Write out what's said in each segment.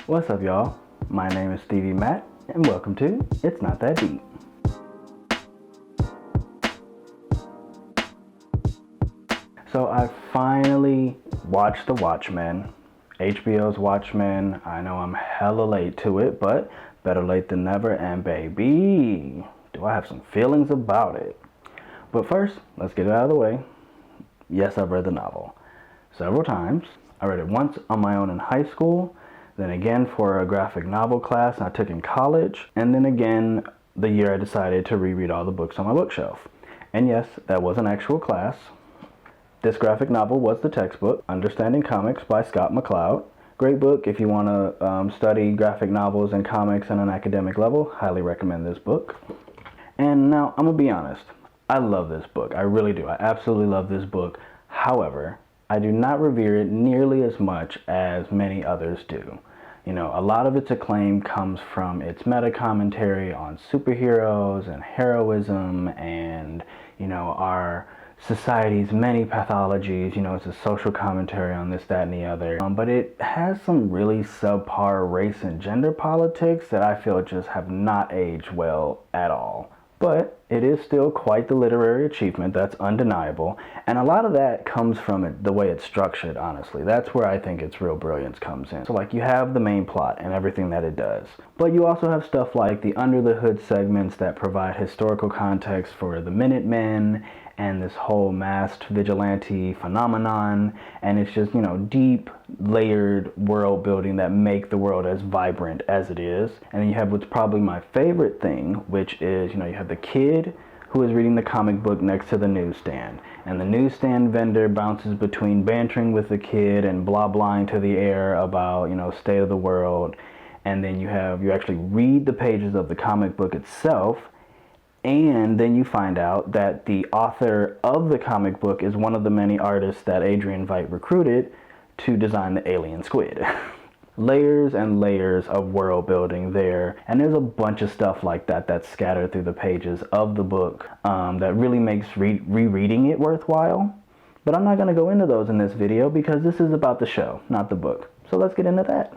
What's up, y'all? My name is Stevie Matt, and welcome to It's Not That Deep. So I finally watched the Watchmen, HBO's Watchmen. I know I'm hella late to it, but better late than never, and baby, do I have some feelings about it. But first, let's get it out of the way. Yes, I've read the novel several times. I read it once on my own in high school, then again for a graphic novel class I took in college, and then again the year I decided to reread all the books on my bookshelf. And yes, that was an actual class. This graphic novel was the textbook, Understanding Comics by Scott McCloud. Great book if you want to study graphic novels and comics on an academic level. Highly recommend this book. And now, I'm going to be honest. I love this book. I really do. I absolutely love this book. However, I do not revere it nearly as much as many others do. You know, a lot of its acclaim comes from its meta-commentary on superheroes and heroism and, you know, our society's many pathologies. You know, it's a social commentary on this, that, and the other. But it has some really subpar race and gender politics that I feel just have not aged well at all. But it is still quite the literary achievement, that's undeniable. And a lot of that comes from it, the way it's structured, honestly. That's where I think its real brilliance comes in. So like you have the main plot and everything that it does. But you also have stuff like the under the hood segments that provide historical context for the Minutemen and this whole masked vigilante phenomenon. And it's just, you know, deep, layered world building that make the world as vibrant as it is. And then you have what's probably my favorite thing, which is, you know, you have the kid who is reading the comic book next to the newsstand. And the newsstand vendor bounces between bantering with the kid and blah-blahing to the air about, you know, state of the world. And then you actually read the pages of the comic book itself. And then you find out that the author of the comic book is one of the many artists that Adrian Veidt recruited to design the alien squid. Layers and layers of world building there, and there's a bunch of stuff like that that's scattered through the pages of the book that really makes rereading it worthwhile. But I'm not going to go into those in this video because this is about the show, not the book. So let's get into that.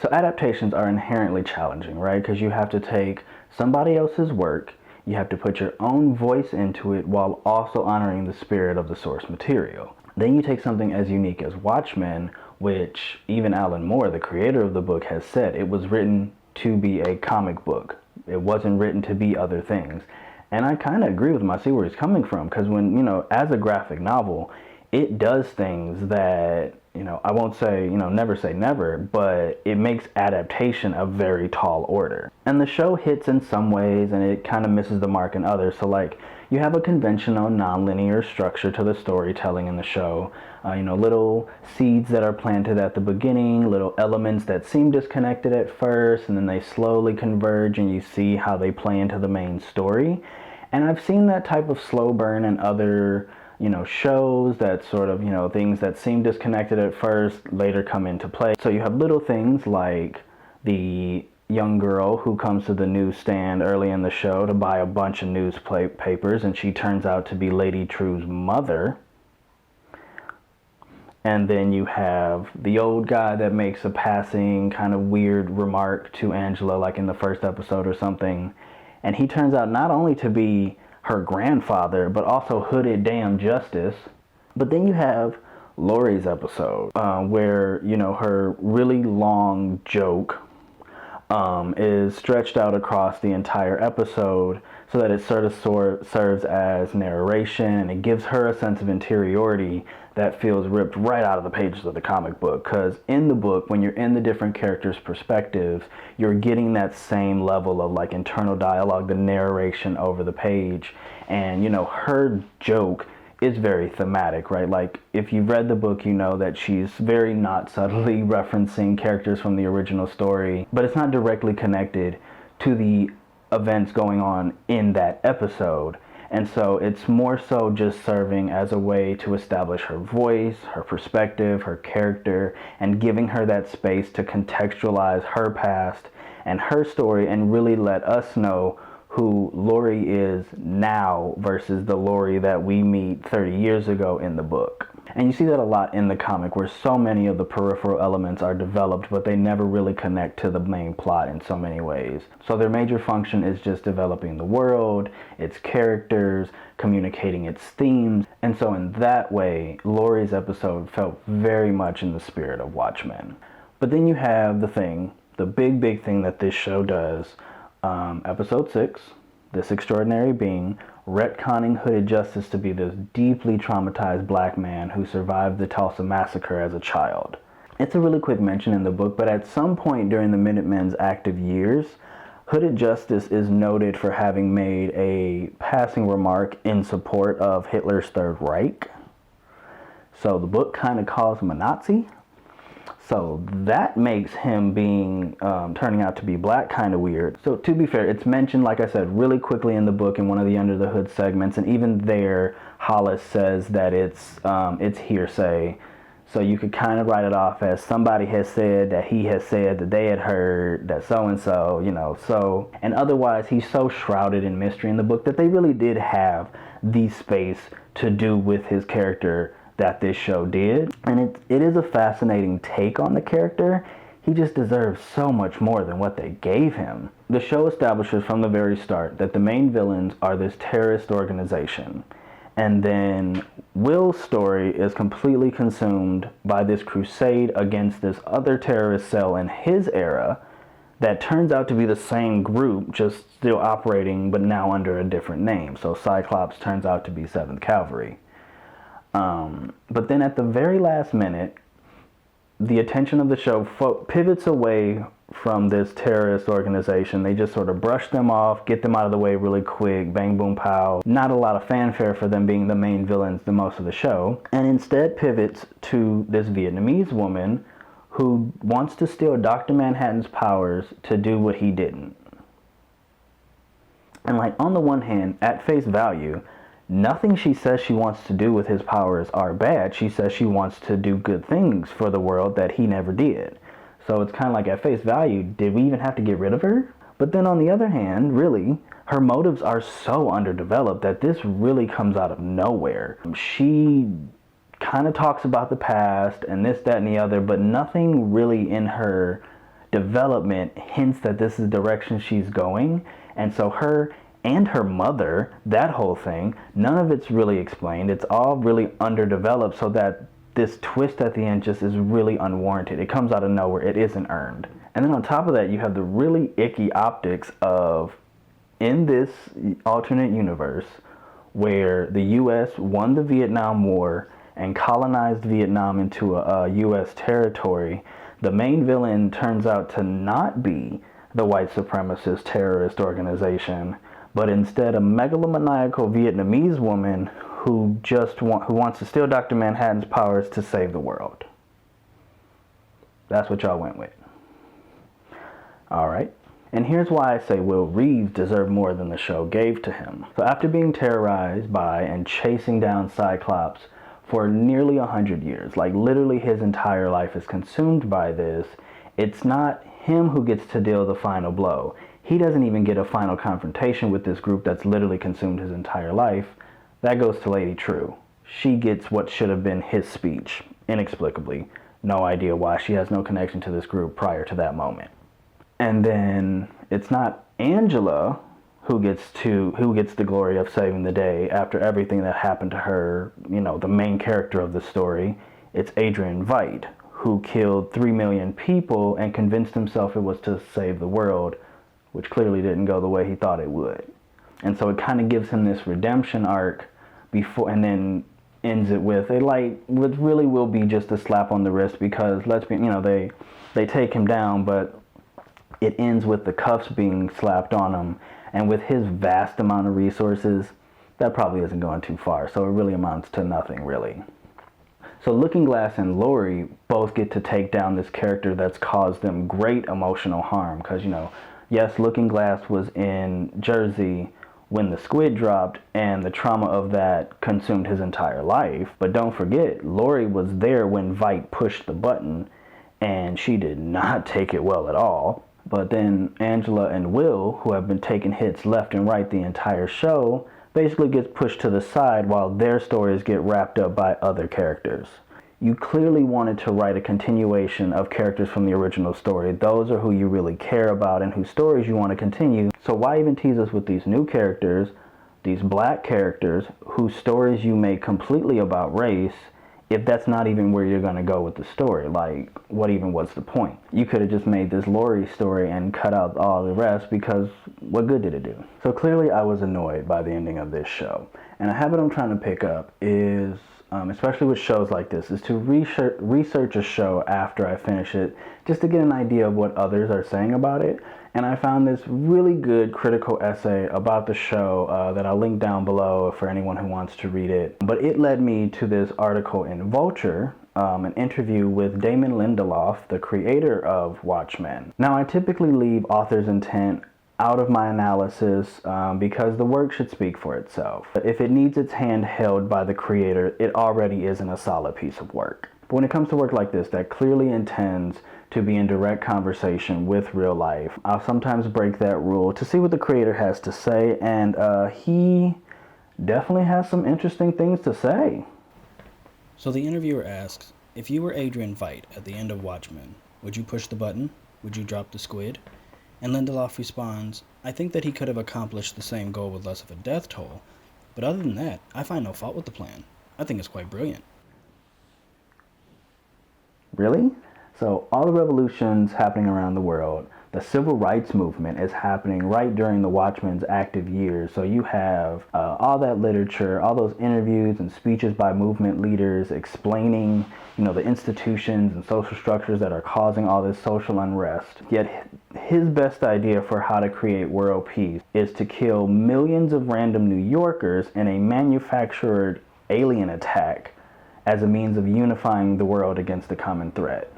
So adaptations are inherently challenging, right? Because you have to take somebody else's work, you have to put your own voice into it while also honoring the spirit of the source material. Then you take something as unique as Watchmen, which even Alan Moore, the creator of the book, has said it was written to be a comic book. It wasn't written to be other things. And I kind of agree with him. I see where he's coming from, because when, you know, as a graphic novel, it does things that, you know, I won't say, you know, never say never, but it makes adaptation a very tall order. And the show hits in some ways and it kind of misses the mark in others. So like, you have a conventional non-linear structure to the storytelling in the show. You know, little seeds that are planted at the beginning, little elements that seem disconnected at first, and then they slowly converge and you see how they play into the main story. And I've seen that type of slow burn in other, you know, shows that sort of, you know, things that seem disconnected at first later come into play. So you have little things like the young girl who comes to the newsstand early in the show to buy a bunch of newspapers, and she turns out to be Lady True's mother. And then you have the old guy that makes a passing kind of weird remark to Angela, like in the first episode or something. And he turns out not only to be her grandfather, but also Hooded Damn Justice. But then you have Lori's episode, where, you know, her really long joke is stretched out across the entire episode so that it sort of serves as narration, and it gives her a sense of interiority that feels ripped right out of the pages of the comic book. Because in the book, when you're in the different characters' perspectives, you're getting that same level of like internal dialogue, the narration over the page. And, you know, her joke is very thematic, right? Like, if you've read the book, you know that she's very not subtly referencing characters from the original story, but it's not directly connected to the events going on in that episode. And so it's more so just serving as a way to establish her voice, her perspective, her character, and giving her that space to contextualize her past and her story and really let us know who Lori is now versus the Lori that we meet 30 years ago in the book. And you see that a lot in the comic, where so many of the peripheral elements are developed, but they never really connect to the main plot in so many ways. So their major function is just developing the world, its characters, communicating its themes. And so in that way, Laurie's episode felt very much in the spirit of Watchmen. But then you have the big thing that this show does. Episode 6, this extraordinary being retconning Hooded Justice to be this deeply traumatized black man who survived the Tulsa massacre as a child. It's a really quick mention in the book, but at some point during the Minutemen's active years, Hooded Justice is noted for having made a passing remark in support of Hitler's Third Reich. So the book kind of calls him a Nazi. So that makes him turning out to be black kind of weird. So to be fair, it's mentioned, like I said, really quickly in the book in one of the Under the Hood segments, and even there, Hollis says that it's hearsay. So you could kind of write it off as somebody has said that he has said that they had heard that so-and-so, so. And otherwise, he's so shrouded in mystery in the book that they really did have the space to do with his character that this show did. And it is a fascinating take on the character. He just deserves so much more than what they gave him. The show establishes from the very start that the main villains are this terrorist organization. And then Will's story is completely consumed by this crusade against this other terrorist cell in his era that turns out to be the same group, just still operating, but now under a different name. So Cyclops turns out to be 7th Cavalry. But then at the very last minute, the attention of the show pivots away from this terrorist organization. They just sort of brush them off, get them out of the way really quick, bang, boom, pow. Not a lot of fanfare for them being the main villains the most of the show. And instead pivots to this Vietnamese woman who wants to steal Dr. Manhattan's powers to do what he didn't. And like, on the one hand, at face value, nothing she says she wants to do with his powers are bad. She says she wants to do good things for the world that he never did. So it's kind of like, at face value, did we even have to get rid of her? But then on the other hand, really, her motives are so underdeveloped that this really comes out of nowhere. She kind of talks about the past and this, that, and the other, but nothing really in her development hints that this is the direction she's going. And so her and her mother, that whole thing, none of it's really explained. It's all really underdeveloped, so that this twist at the end just is really unwarranted. It comes out of nowhere. It isn't earned. And then on top of that, you have the really icky optics of, in this alternate universe, where the U.S. won the Vietnam War and colonized Vietnam into a U.S. territory, the main villain turns out to not be the white supremacist terrorist organization, but instead a megalomaniacal Vietnamese woman who wants to steal Dr. Manhattan's powers to save the world. That's what y'all went with. All right. And here's why I say Will Reeves deserved more than the show gave to him. So after being terrorized by and chasing down Cyclops for nearly 100 years, like literally his entire life is consumed by this, it's not him who gets to deal the final blow. He doesn't even get a final confrontation with this group that's literally consumed his entire life. That goes to Lady True. She gets what should have been his speech, inexplicably. No idea why. She has no connection to this group prior to that moment. And then it's not Angela who gets the glory of saving the day after everything that happened to her, the main character of the story. It's Adrian Veidt, who killed 3 million people and convinced himself it was to save the world, which clearly didn't go the way he thought it would. And so it kind of gives him this redemption arc before, and then ends it with what really will be just a slap on the wrist, because they take him down, but it ends with the cuffs being slapped on him. And with his vast amount of resources, that probably isn't going too far. So it really amounts to nothing, really. So Looking Glass and Laurie both get to take down this character that's caused them great emotional harm. Because, yes, Looking Glass was in Jersey when the squid dropped, and the trauma of that consumed his entire life. But don't forget, Laurie was there when Veidt pushed the button, and she did not take it well at all. But then Angela and Will, who have been taking hits left and right the entire show, basically gets pushed to the side while their stories get wrapped up by other characters. You clearly wanted to write a continuation of characters from the original story. Those are who you really care about and whose stories you want to continue. So why even tease us with these new characters, these black characters, whose stories you make completely about race, if that's not even where you're going to go with the story? Like, what's the point? You could have just made this Lori story and cut out all the rest, because what good did it do? So clearly I was annoyed by the ending of this show. And a habit I'm trying to pick up is, especially with shows like this, is to research a show after I finish it, just to get an idea of what others are saying about it. And I found this really good critical essay about the show that I'll link down below for anyone who wants to read it. But it led me to this article in Vulture, an interview with Damon Lindelof, the creator of Watchmen. Now, I typically leave author's intent out of my analysis because the work should speak for itself. If it needs its hand held by the creator, it already isn't a solid piece of work. But when it comes to work like this that clearly intends to be in direct conversation with real life, I'll sometimes break that rule to see what the creator has to say, and he definitely has some interesting things to say. So the interviewer asks, if you were Adrian Veidt at the end of Watchmen, would you push the button? Would you drop the squid? And Lindelof responds, I think that he could have accomplished the same goal with less of a death toll, but other than that, I find no fault with the plan. I think it's quite brilliant. Really? So all the revolutions happening around the world, the civil rights movement is happening right during the Watchmen's active years. So you have all that literature, all those interviews and speeches by movement leaders explaining, the institutions and social structures that are causing all this social unrest. Yet his best idea for how to create world peace is to kill millions of random New Yorkers in a manufactured alien attack as a means of unifying the world against a common threat.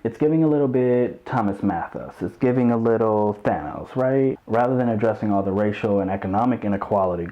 It's giving a little bit Thomas Mathis. It's giving a little Thanos, right? Rather than addressing all the racial and economic inequality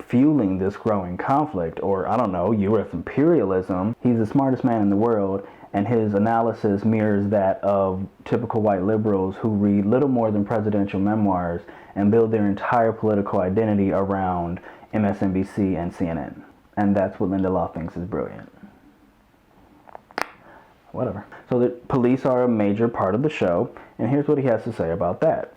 fueling this growing conflict, or U.S. imperialism, he's the smartest man in the world, and his analysis mirrors that of typical white liberals who read little more than presidential memoirs and build their entire political identity around MSNBC and CNN. And that's what Lindelof thinks is brilliant. Whatever. So the police are a major part of the show, and here's what he has to say about that.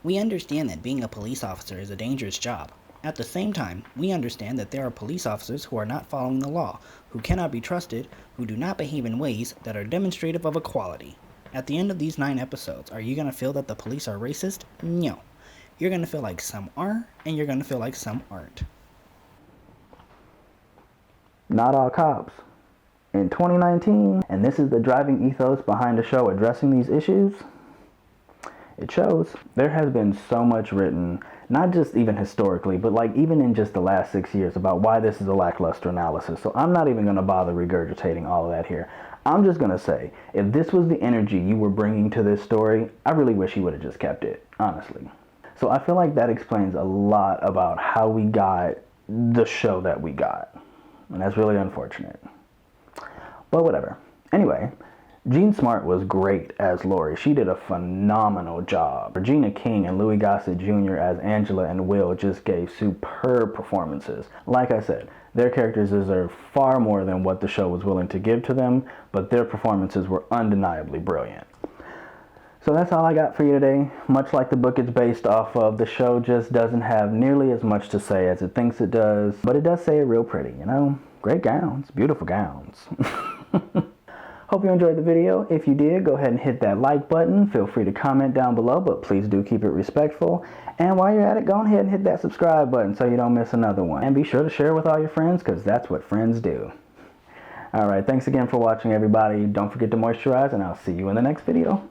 We understand that being a police officer is a dangerous job. At the same time, we understand that there are police officers who are not following the law, who cannot be trusted, who do not behave in ways that are demonstrative of equality. At the end of these 9 episodes, are you going to feel that the police are racist? No. You're going to feel like some are, and you're going to feel like some aren't. Not all cops. In 2019, and this is the driving ethos behind the show addressing these issues, it shows. There has been so much written, not just even historically, but even in just the last 6 years about why this is a lackluster analysis. So I'm not even going to bother regurgitating all of that here. I'm just going to say, if this was the energy you were bringing to this story, I really wish you would have just kept it, honestly. So I feel like that explains a lot about how we got the show that we got. And that's really unfortunate. But whatever. Anyway, Jean Smart was great as Lori. She did a phenomenal job. Regina King and Louis Gossett Jr. as Angela and Will just gave superb performances. Like I said, their characters deserve far more than what the show was willing to give to them, but their performances were undeniably brilliant. So that's all I got for you today. Much like the book it's based off of, the show just doesn't have nearly as much to say as it thinks it does, but it does say it real pretty, Great gowns, beautiful gowns. Hope you enjoyed the video. If you did, go ahead and hit that like button. Feel free to comment down below, but please do keep it respectful. And while you're at it, go ahead and hit that subscribe button so you don't miss another one. And be sure to share with all your friends, because that's what friends do. Alright, thanks again for watching, everybody. Don't forget to moisturize, and I'll see you in the next video.